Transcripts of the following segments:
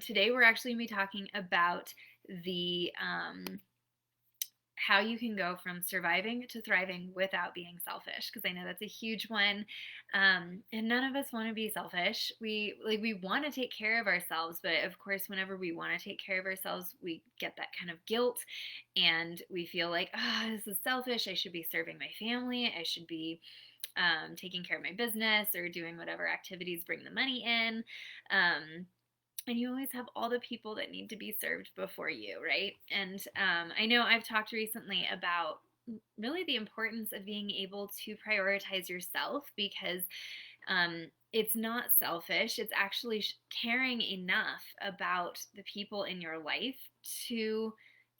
Today we're actually going to be talking about the how you can go from surviving to thriving without being selfish, because I know that's a huge one. And none of us want to be selfish. We want to take care of ourselves, but of course whenever we want to take care of ourselves, we get that kind of guilt and we feel like, oh, this is selfish. I should be serving my family. I should be taking care of my business or doing whatever activities bring the money in. And you always have all the people that need to be served before you, right? And I know I've talked recently about really the importance of being able to prioritize yourself, because it's not selfish. It's actually caring enough about the people in your life to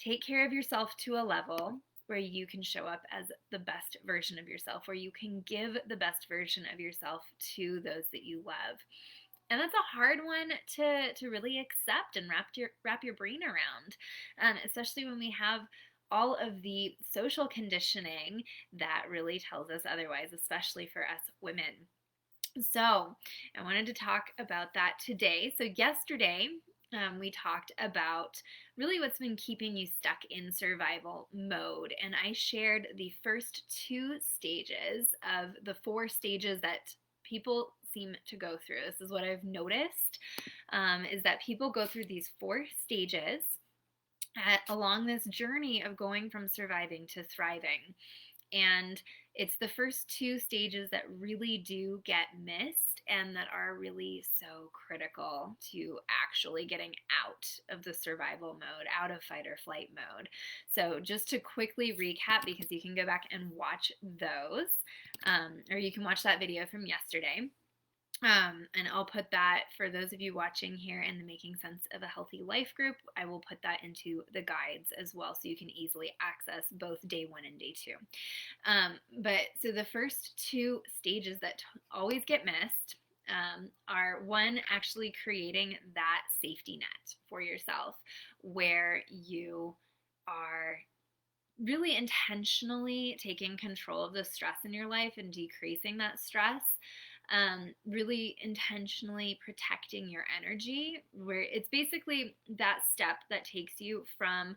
take care of yourself to a level where you can show up as the best version of yourself, where you can give the best version of yourself to those that you love. And that's a hard one to really accept and wrap your brain around, especially when we have all of the social conditioning that really tells us otherwise, especially for us women. So I wanted to talk about that today. So yesterday, we talked about really what's been keeping you stuck in survival mode. And I shared the first two stages of the four stages that people seem to go through. This is what I've noticed, is that people go through these four stages along this journey of going from surviving to thriving. And it's the first two stages that really do get missed and that are really so critical to actually getting out of the survival mode, out of fight or flight mode. So just to quickly recap, because you can go back and watch those, or you can watch that video from yesterday. And I'll put that, for those of you watching here in the Making Sense of a Healthy Life group, I will put that into the guides as well, so you can easily access both day one and day two. But so the first two stages that always get missed are, one, actually creating that safety net for yourself, where you are really intentionally taking control of the stress in your life and decreasing that stress. Really intentionally protecting your energy, where it's basically that step that takes you from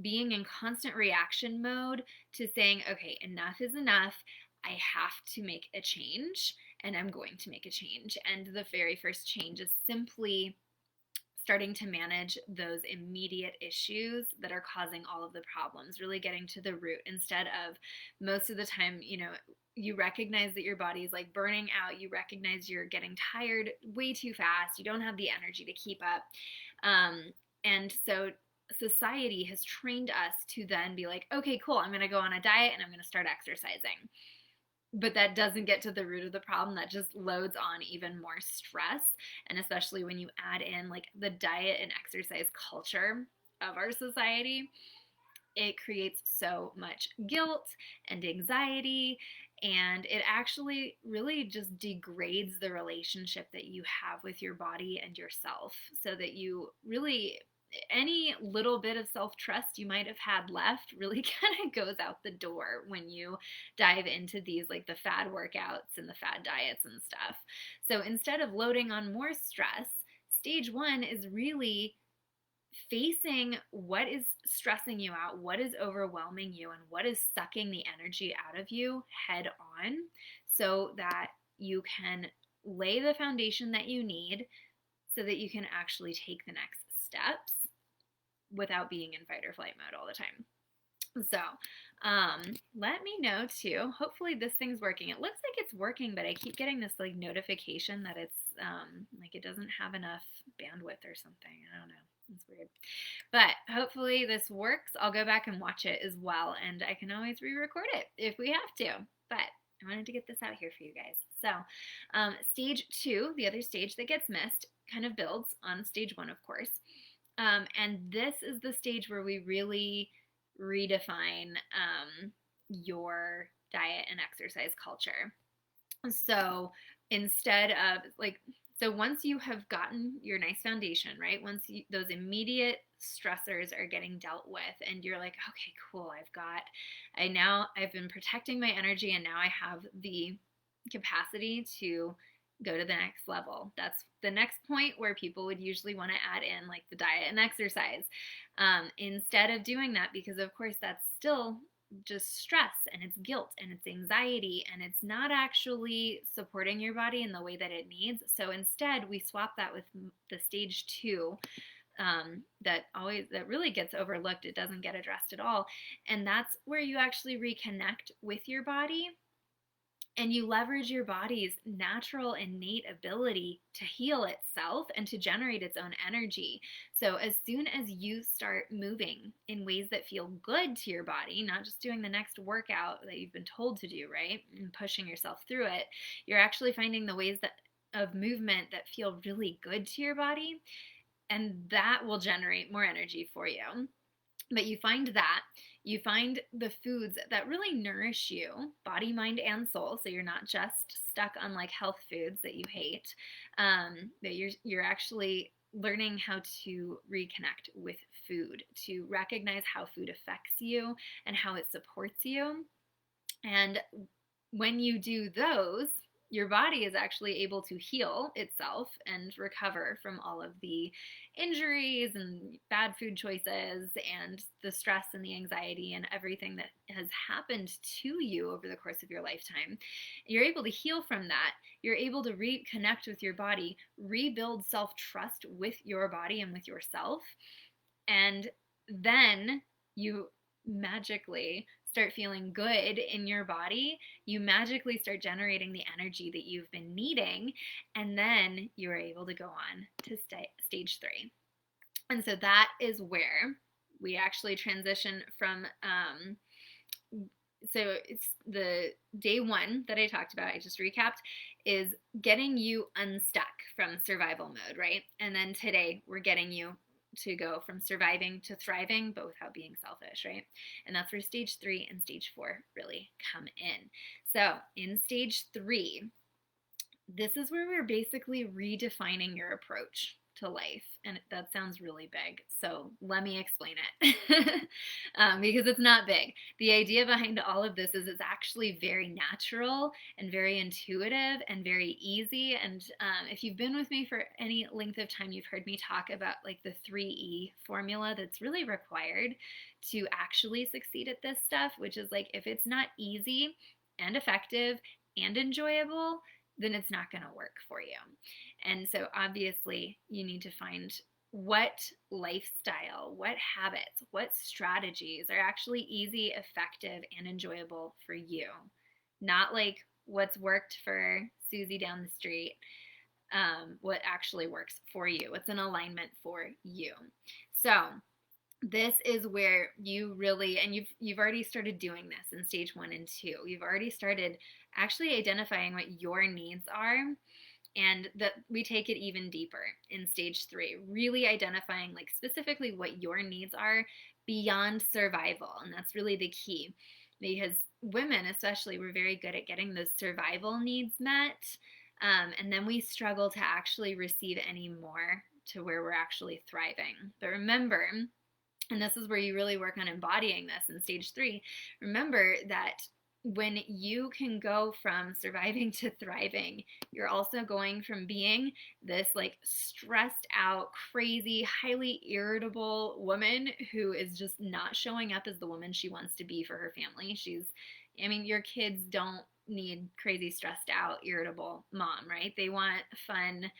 being in constant reaction mode to saying, okay, enough is enough. I have to make a change, and I'm going to make a change. And the very first change is simply starting to manage those immediate issues that are causing all of the problems, really getting to the root, instead of, most of the time, you recognize that your body is like burning out. You recognize you're getting tired way too fast. You don't have the energy to keep up. And so society has trained us to then be like, okay, cool, I'm going to go on a diet and I'm going to start exercising. But that doesn't get to the root of the problem. That just loads on even more stress. And especially when you add in like the diet and exercise culture of our society, it creates so much guilt and anxiety, and it actually really just degrades the relationship that you have with your body and yourself, so that you really, any little bit of self-trust you might have had left really kind of goes out the door when you dive into these, like the fad workouts and the fad diets and stuff. So instead of loading on more stress, stage one is really facing what is stressing you out, what is overwhelming you, and what is sucking the energy out of you head on, so that you can lay the foundation that you need so that you can actually take the next steps without being in fight or flight mode all the time. So let me know too. Hopefully this thing's working. It looks like it's working, but I keep getting this like notification that it's like it doesn't have enough bandwidth or something. I don't know. It's weird. But hopefully this works. I'll go back and watch it as well, and I can always re-record it if we have to. But I wanted to get this out here for you guys. So stage two, the other stage that gets missed, kind of builds on stage one, of course. And this is the stage where we really redefine your diet and exercise culture. So instead of like, so once you have gotten your nice foundation, right? Once those immediate stressors are getting dealt with, and you're like, okay, cool, I've been protecting my energy, and now I have the capacity to go to the next level. That's the next point where people would usually want to add in like the diet and exercise, instead of doing that, because of course that's still just stress and it's guilt and it's anxiety and it's not actually supporting your body in the way that it needs. So instead we swap that with the stage 2, that really gets overlooked. It doesn't get addressed at all. And that's where you actually reconnect with your body and you leverage your body's natural innate ability to heal itself and to generate its own energy. So as soon as you start moving in ways that feel good to your body, not just doing the next workout that you've been told to do, right, and pushing yourself through it, you're actually finding the ways that of movement that feel really good to your body, and that will generate more energy for you. But you find that, you find the foods that really nourish you, body, mind, and soul. So you're not just stuck on like health foods that you hate. That you're actually learning how to reconnect with food, to recognize how food affects you and how it supports you. And when you do those, your body is actually able to heal itself and recover from all of the injuries and bad food choices and the stress and the anxiety and everything that has happened to you over the course of your lifetime. You're able to heal from that. You're able to reconnect with your body, rebuild self-trust with your body and with yourself. And then you magically start feeling good in your body. You magically start generating the energy that you've been needing, and then you're able to go on to stage 3. And so that is where we actually transition from so it's the day 1 that I talked about, I just recapped, is getting you unstuck from survival mode, right? And then today we're getting you to go from surviving to thriving, but without being selfish, right? And that's where stage 3 and stage 4 really come in. So in stage 3, this is where we're basically redefining your approach to life. And that sounds really big. So let me explain it because it's not big. The idea behind all of this is it's actually very natural and very intuitive and very easy. And if you've been with me for any length of time, you've heard me talk about like the 3E formula that's really required to actually succeed at this stuff, which is like if it's not easy and effective and enjoyable, then it's not going to work for you. And so obviously you need to find what lifestyle, what habits, what strategies are actually easy, effective, and enjoyable for you. Not like what's worked for Susie down the street, what actually works for you, what's in alignment for you. So this is where you really, and you've already started doing this in stage 1 and 2. You've already started actually identifying what your needs are, and that we take it even deeper in stage 3, really identifying like specifically what your needs are beyond survival. And that's really the key, because women especially, we're very good at getting those survival needs met, and then we struggle to actually receive any more to where we're actually thriving. But remember, and this is where you really work on embodying this in stage 3, remember that when you can go from surviving to thriving, you're also going from being this like stressed out, crazy, highly irritable woman who is just not showing up as the woman she wants to be for her family. Your kids don't need crazy, stressed out, irritable mom, right? They want fun,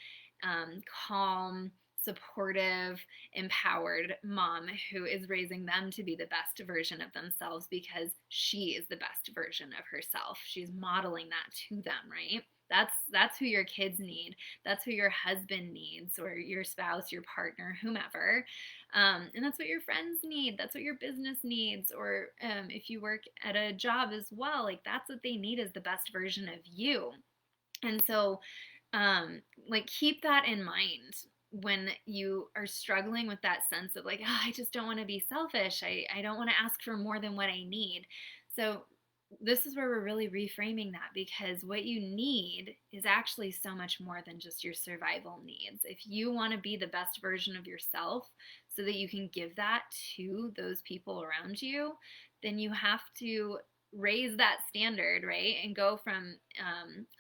calm, supportive, empowered mom who is raising them to be the best version of themselves because she is the best version of herself. She's modeling that to them, right? That's who your kids need. That's who your husband needs, or your spouse, your partner, whomever. And that's what your friends need. That's what your business needs. Or if you work at a job as well, like that's what they need, is the best version of you. And so keep that in mind when you are struggling with that sense of like, oh, I just don't want to be selfish. I don't want to ask for more than what I need. So this is where we're really reframing that, because what you need is actually so much more than just your survival needs. If you want to be the best version of yourself so that you can give that to those people around you, then you have to raise that standard, right? And go from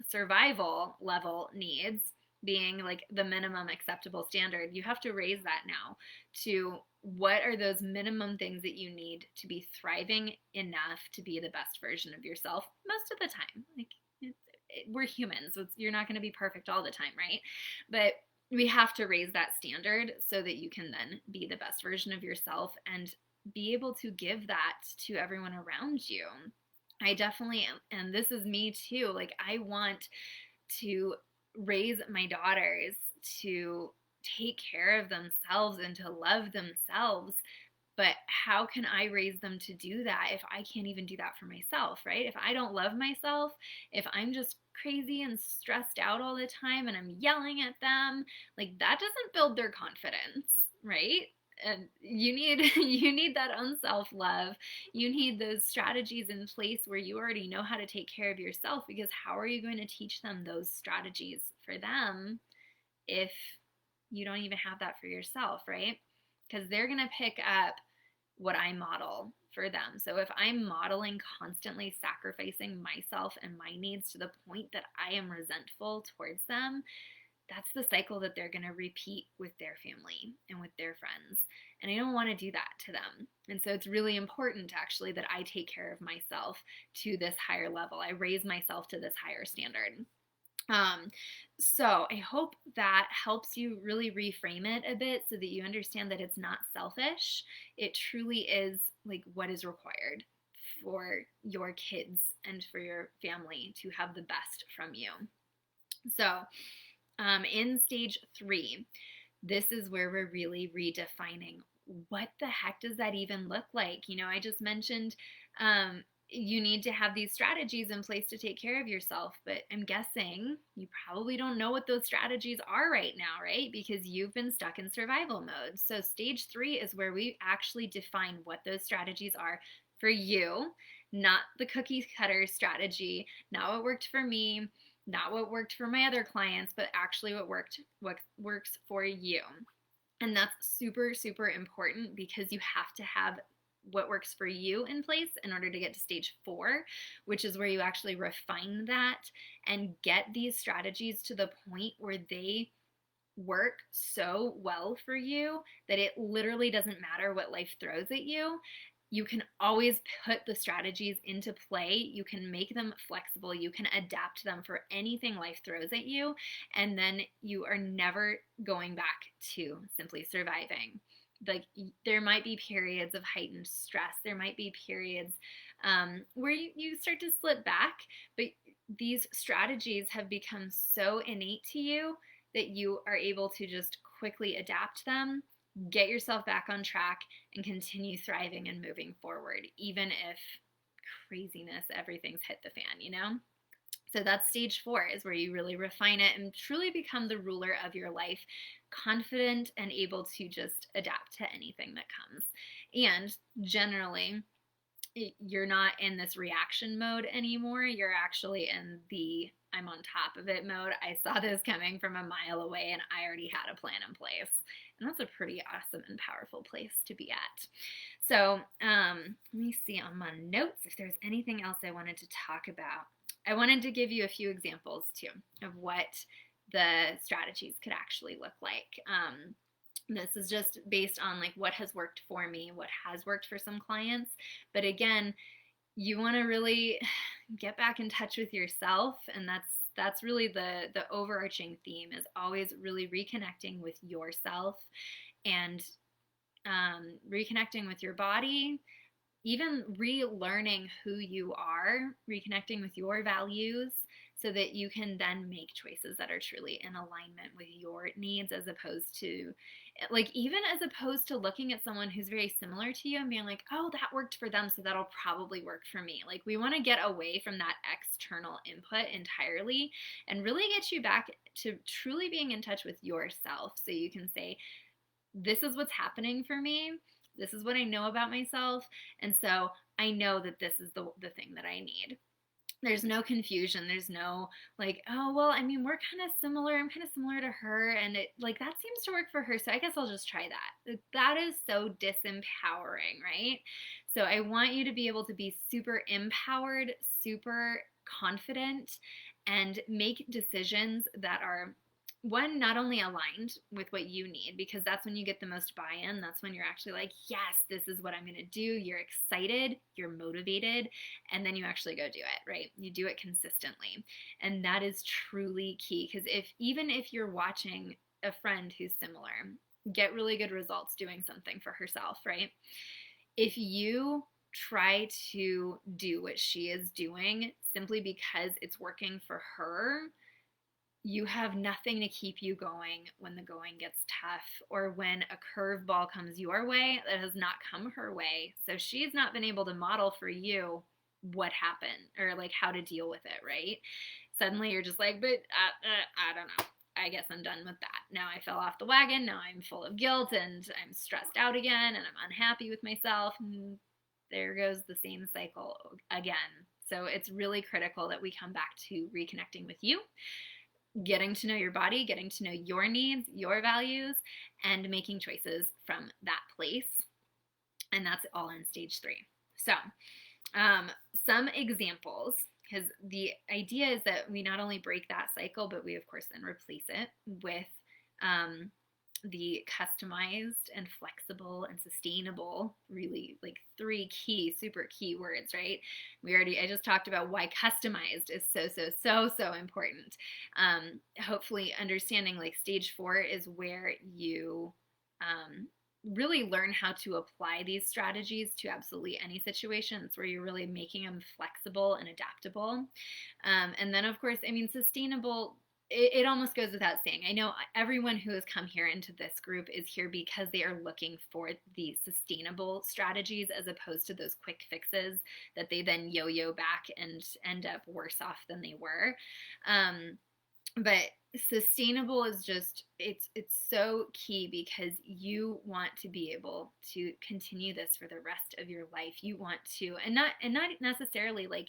survival level needs being like the minimum acceptable standard, you have to raise that now to what are those minimum things that you need to be thriving enough to be the best version of yourself most of the time. Like, we're humans, so you're not going to be perfect all the time, right? But we have to raise that standard so that you can then be the best version of yourself and be able to give that to everyone around you. I definitely am, and this is me too. Like, I want to raise my daughters to take care of themselves and to love themselves. But how can I raise them to do that if I can't even do that for myself, right? If I don't love myself, if I'm just crazy and stressed out all the time and I'm yelling at them, like, that doesn't build their confidence, right? And you need that own self-love. You need those strategies in place where you already know how to take care of yourself, because how are you going to teach them those strategies for them if you don't even have that for yourself, right? Because they're going to pick up what I model for them. So if I'm modeling constantly sacrificing myself and my needs to the point that I am resentful towards them, that's the cycle that they're going to repeat with their family and with their friends. And I don't want to do that to them. And so it's really important actually that I take care of myself to this higher level. I raise myself to this higher standard. So I hope that helps you really reframe it a bit so that you understand that it's not selfish. It truly is like what is required for your kids and for your family to have the best from you. So in stage 3, this is where we're really redefining what the heck does that even look like? You know, I just mentioned you need to have these strategies in place to take care of yourself, but I'm guessing you probably don't know what those strategies are right now, right? Because you've been stuck in survival mode. So stage 3 is where we actually define what those strategies are for you, not the cookie cutter strategy, not what worked for me, not what worked for my other clients, but actually what works for you. And that's super, super important, because you have to have what works for you in place in order to get to stage 4, which is where you actually refine that and get these strategies to the point where they work so well for you that it literally doesn't matter what life throws at you. You can always put the strategies into play. You can make them flexible. You can adapt them for anything life throws at you. And then you are never going back to simply surviving. Like, there might be periods of heightened stress. There might be periods where you start to slip back, but these strategies have become so innate to you that you are able to just quickly adapt them, get yourself back on track, and continue thriving and moving forward, even if craziness, everything's hit the fan, you know? So that's stage 4, is where you really refine it and truly become the ruler of your life, confident and able to just adapt to anything that comes. And generally, you're not in this reaction mode anymore. You're actually in the I'm on top of it mode. I saw this coming from a mile away and I already had a plan in place. And that's a pretty awesome and powerful place to be at. So let me see on my notes if there's anything else I wanted to talk about. I wanted to give you a few examples too of what the strategies could actually look like. This is just based on like what has worked for me, what has worked for some clients. But again, you want to really get back in touch with yourself, and that's really the overarching theme, is always really reconnecting with yourself and reconnecting with your body, even relearning who you are, reconnecting with your values, so that you can then make choices that are truly in alignment with your needs, as opposed to looking at someone who's very similar to you and being like, oh, that worked for them, so that'll probably work for me. Like, we want to get away from that external input entirely and really get you back to truly being in touch with yourself, so you can say, this is what's happening for me. This is what I know about myself. And so I know that this is the thing that I need. There's no confusion. There's no like, oh, well, I mean, we're kind of similar. I'm kind of similar to her. And it like that seems to work for her. So I guess I'll just try that. That is so disempowering, right? So I want you to be able to be super empowered, super confident, and make decisions that are, one, not only aligned with what you need, because that's when you get the most buy-in. That's when you're actually like, yes, this is what I'm going to do. You're excited, you're motivated, and then you actually go do it, right? You do it consistently. And that is truly key, because even if you're watching a friend who's similar get really good results doing something for herself, right? If you try to do what she is doing simply because it's working for her, you have nothing to keep you going when the going gets tough, or when a curveball comes your way that has not come her way. So she's not been able to model for you what happened, or like how to deal with it, right? Suddenly you're just like, but I don't know. I guess I'm done with that. Now I fell off the wagon. Now I'm full of guilt and I'm stressed out again and I'm unhappy with myself. And there goes the same cycle again. So it's really critical that we come back to reconnecting with you, getting to know your body, getting to know your needs, your values, and making choices from that place. And that's all in stage 3. So, some examples, because the idea is that we not only break that cycle, but we, of course, then replace it with the customized and flexible and sustainable, really like 3 key, super key words, right? I just talked about why customized is so important. Hopefully understanding like stage 4 is where you really learn how to apply these strategies to absolutely any situation. It's where you're really making them flexible and adaptable. And then, of course, I mean, sustainable, it almost goes without saying. I know everyone who has come here into this group is here because they are looking for the sustainable strategies, as opposed to those quick fixes that they then yo-yo back and end up worse off than they were. But sustainable is just, it's so key, because you want to be able to continue this for the rest of your life. You want to, and not necessarily like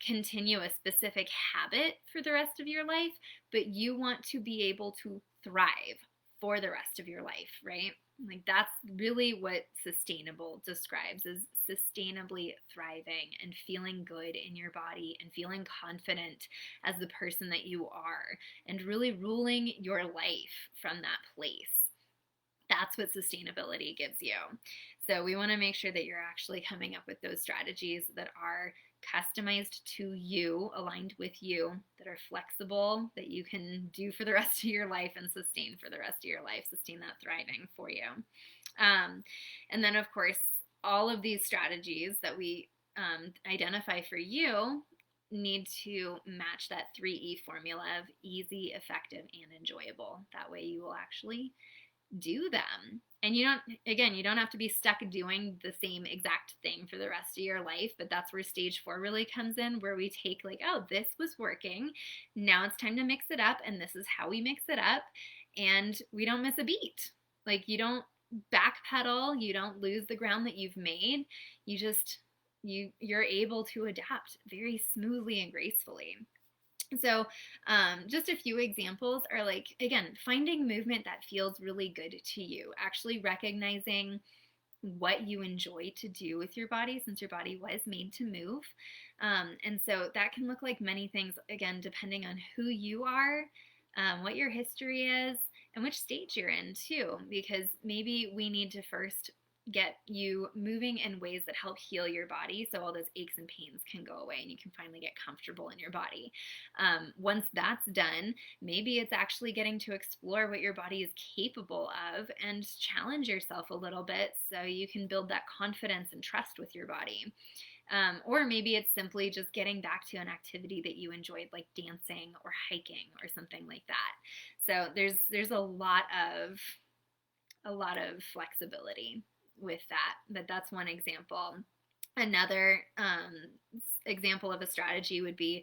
continue a specific habit for the rest of your life, but you want to be able to thrive for the rest of your life, right? Like that's really what sustainable describes, is sustainably thriving and feeling good in your body and feeling confident as the person that you are, and really ruling your life from that place. That's what sustainability gives you. So we want to make sure that you're actually coming up with those strategies that are customized to you, aligned with you, that are flexible, that you can do for the rest of your life and sustain for the rest of your life, sustain that thriving for you. And then, of course, all of these strategies that we identify for you need to match that 3E formula of easy, effective, and enjoyable. That way you will actually do them. And you don't have to be stuck doing the same exact thing for the rest of your life, but that's where stage 4 really comes in, where we take like, oh, this was working, now it's time to mix it up, and this is how we mix it up, and we don't miss a beat. Like, you don't backpedal, you don't lose the ground that you've made, you're able to adapt very smoothly and gracefully. So just a few examples are like, again, finding movement that feels really good to you, actually recognizing what you enjoy to do with your body, since your body was made to move. And so that can look like many things, again, depending on who you are, what your history is, and which stage you're in too, because maybe we need to first get you moving in ways that help heal your body, so all those aches and pains can go away and you can finally get comfortable in your body. Once that's done, maybe it's actually getting to explore what your body is capable of and challenge yourself a little bit so you can build that confidence and trust with your body. Or maybe it's simply just getting back to an activity that you enjoyed, like dancing or hiking or something like that. So there's a lot of flexibility with that, but that's one example. Another example of a strategy would be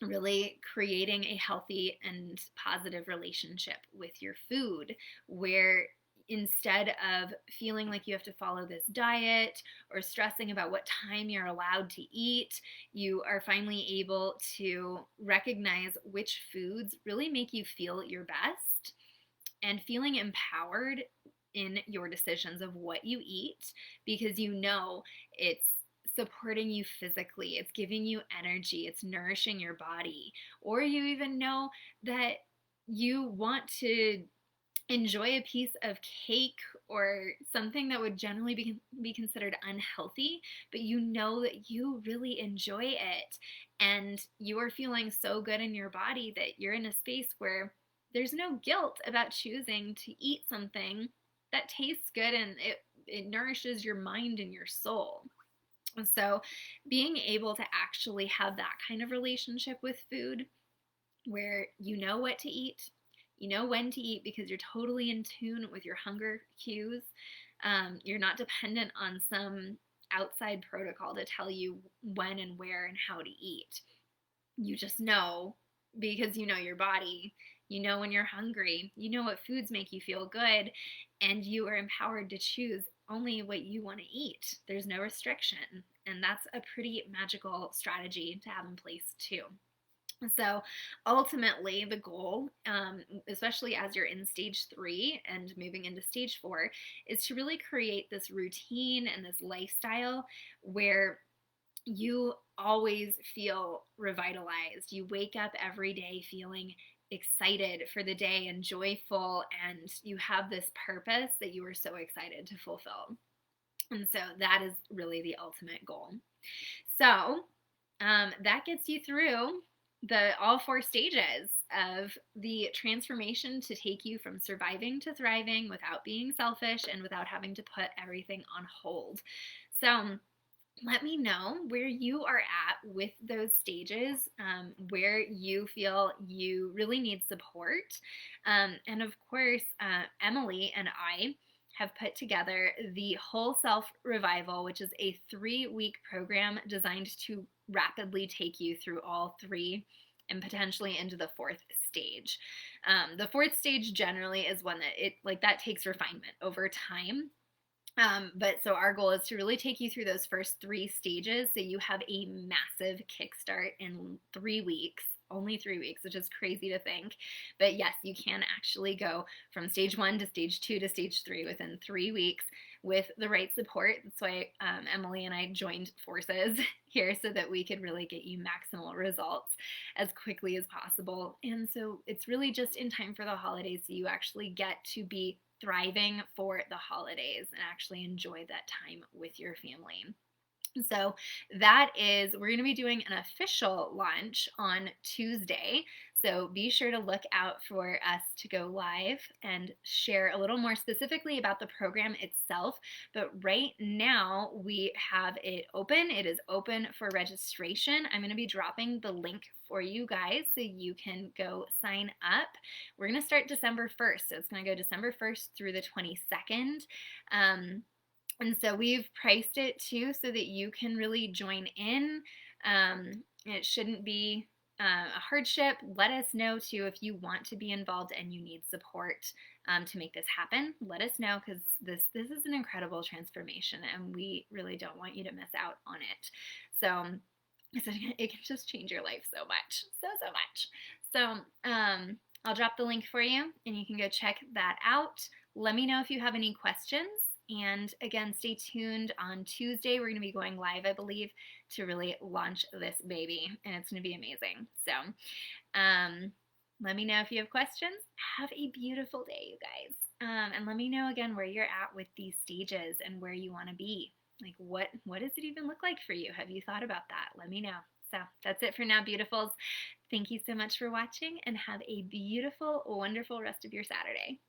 really creating a healthy and positive relationship with your food, where instead of feeling like you have to follow this diet or stressing about what time you're allowed to eat, you are finally able to recognize which foods really make you feel your best, and feeling empowered in your decisions of what you eat, because you know it's supporting you physically, it's giving you energy, it's nourishing your body, or you even know that you want to enjoy a piece of cake or something that would generally be considered unhealthy, but you know that you really enjoy it and you are feeling so good in your body that you're in a space where there's no guilt about choosing to eat something that tastes good and it nourishes your mind and your soul. And so being able to actually have that kind of relationship with food where you know what to eat, you know when to eat because you're totally in tune with your hunger cues. You're not dependent on some outside protocol to tell you when and where and how to eat. You just know because you know your body. You know when you're hungry. You know what foods make you feel good. And you are empowered to choose only what you want to eat. There's no restriction. And that's a pretty magical strategy to have in place, too. So ultimately, the goal, especially as you're in stage 3 and moving into stage 4, is to really create this routine and this lifestyle where you always feel revitalized. You wake up every day feeling excited for the day and joyful, and you have this purpose that you are so excited to fulfill. And so that is really the ultimate goal. So that gets you through all 4 stages of the transformation to take you from surviving to thriving without being selfish and without having to put everything on hold. So let me know where you are at with those stages, where you feel you really need support. And of course, Emily and I have put together the Whole Self Revival, which is a 3-week program designed to rapidly take you through all 3 and potentially into the 4th stage. The 4th stage generally is one that takes refinement over time. But so our goal is to really take you through those first 3 stages so you have a massive kickstart in 3 weeks. Only 3 weeks, which is crazy to think. But yes, you can actually go from stage 1 to stage 2 to stage 3 within 3 weeks with the right support. That's why Emily and I joined forces here so that we could really get you maximal results as quickly as possible. And so it's really just in time for the holidays so you actually get to be thriving for the holidays and actually enjoy that time with your family. So we're going to be doing an official launch on Tuesday. So be sure to look out for us to go live and share a little more specifically about the program itself. But right now we have it open. It is open for registration. I'm going to be dropping the link for you guys so you can go sign up. We're going to start December 1st. So it's going to go December 1st through the 22nd. And so we've priced it too so that you can really join in. It shouldn't be a hardship. Let us know too if you want to be involved and you need support to make this happen. Let us know because this is an incredible transformation and we really don't want you to miss out on it. So it can just change your life so much, so much. So I'll drop the link for you and you can go check that out. Let me know if you have any questions. And again, stay tuned on Tuesday. We're going to be going live, I believe, to really launch this baby. And it's going to be amazing. So let me know if you have questions. Have a beautiful day, you guys. And let me know again where you're at with these stages and where you want to be. Like, what does it even look like for you? Have you thought about that? Let me know. So that's it for now, beautifuls. Thank you so much for watching and have a beautiful, wonderful rest of your Saturday.